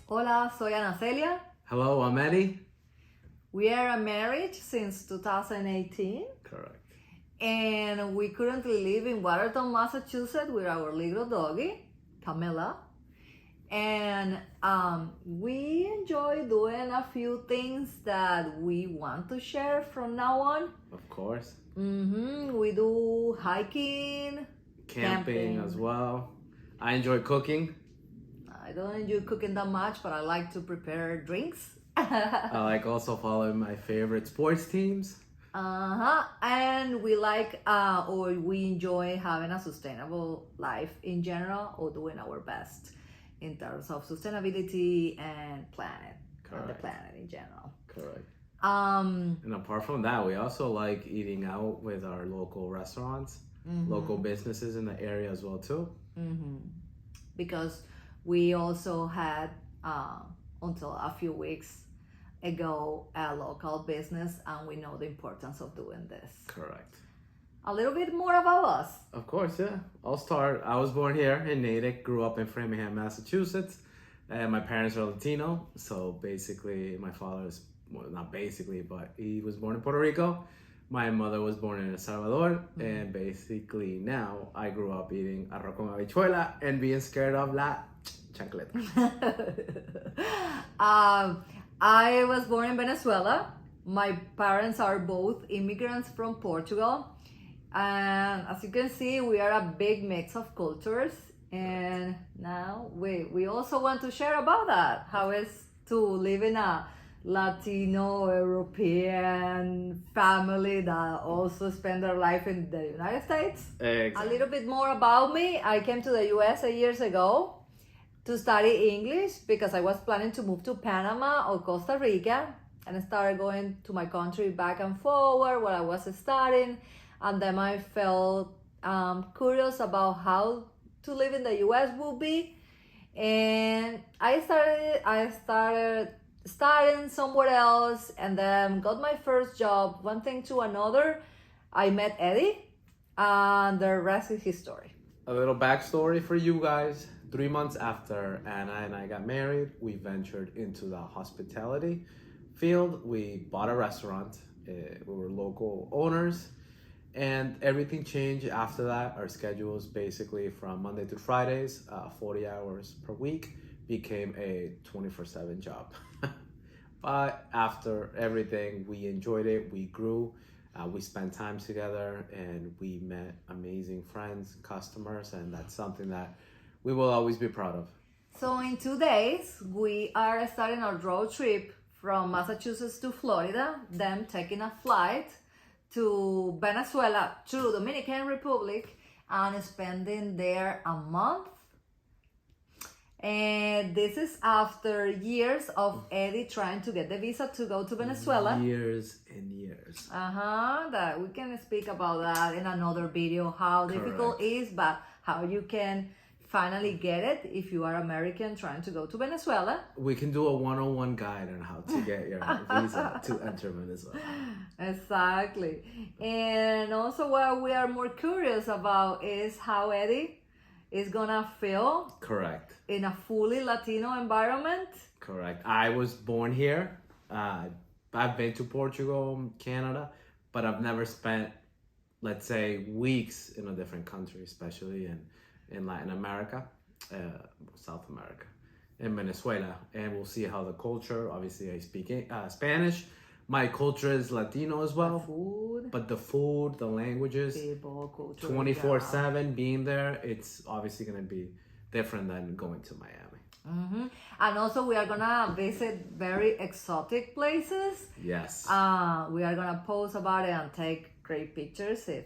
Hola, soy Ana Celia. Hello, I'm Eddie. We are married since 2018 Correct. and we currently live in Watertown, Massachusetts with our little doggy, Camilla. And we enjoy doing a few things that we want to share from now on. Of course. We do hiking, Camping as well. I enjoy cooking. I don't enjoy cooking that much, but I like to prepare drinks. I like also following my favorite sports teams. And we like or we enjoy having a sustainable life in general, or doing our best in terms of sustainability and planet. Correct. And the planet in general. Correct. Um, And apart from that, we also like eating out with our local restaurants, local businesses in the area as well too. because we also had until a few weeks ago a local business, and we know the importance of doing this. Correct. A little bit more about us. Of course, yeah. I'll start. I was born here in Natick, grew up in Framingham, Massachusetts. And my parents are Latino, so basically my father is, well, not basically, but he was born in Puerto Rico. My mother was born in El Salvador, and basically now I grew up eating arroz con habichuela and being scared of la chancleta. I was born in Venezuela. My parents are both immigrants from Portugal. And as you can see, we are a big mix of cultures. And now we also want to share about that. How it's to live in a Latino European family that also spend their life in the United States. Exactly. A little bit more about me. I came to the US years ago to study English because I was planning to move to Panama or Costa Rica, and I started going to my country back and forward while I was studying. And then I felt curious about how to live in the US would be, and I started studying somewhere else, and then got my first job. One thing to another, I met Eddie, and the rest is history. A little backstory for you guys. 3 months after Anna and I got married, we ventured into the hospitality field. We bought a restaurant. We were local owners. And everything changed after that. Our schedules, basically from Monday to Fridays, 40 hours per week, became a 24/7 job. But after everything, we enjoyed it, we grew, we spent time together, and we met amazing friends, customers, and that's something that we will always be proud of. So in 2 days, we are starting our road trip from Massachusetts to Florida, then taking a flight to Venezuela, to Dominican Republic, and spending there a month. And this is after years of Eddie trying to get the visa to go to Venezuela. Years and years. That we can speak about that in another video, how difficult it is, but how you can finally get it if you are American trying to go to Venezuela. We can do a 101 guide on how to get your visa to enter Venezuela. Exactly. And also what we are more curious about is how Eddie is gonna feel Correct. in a fully Latino environment. Correct. I was born here. I've been to Portugal, Canada, but I've never spent, let's say, weeks in a different country, especially in Latin America, South America, in Venezuela. And we'll see how the culture, obviously I speak Spanish. My culture is Latino as well. Food, But the food, the languages, people, culture. 24/7 being there, it's obviously going to be different than going to Miami. And also we are gonna visit very exotic places. Yes. We are gonna post about it and take great pictures if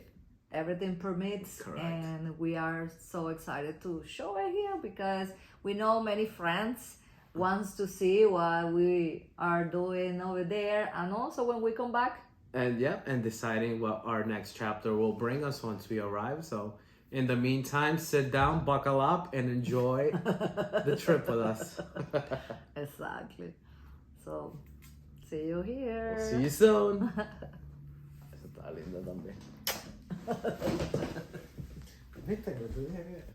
everything permits. Correct. And we are so excited to show it here because we know many friends wants to see what we are doing over there, and also when we come back. And deciding what our next chapter will bring us once we arrive. So in the meantime, sit down, buckle up, and enjoy the trip with us. Exactly. So see you here. We'll see you soon. Eso está lindo también. ¿Viste? Lo tuve que ver.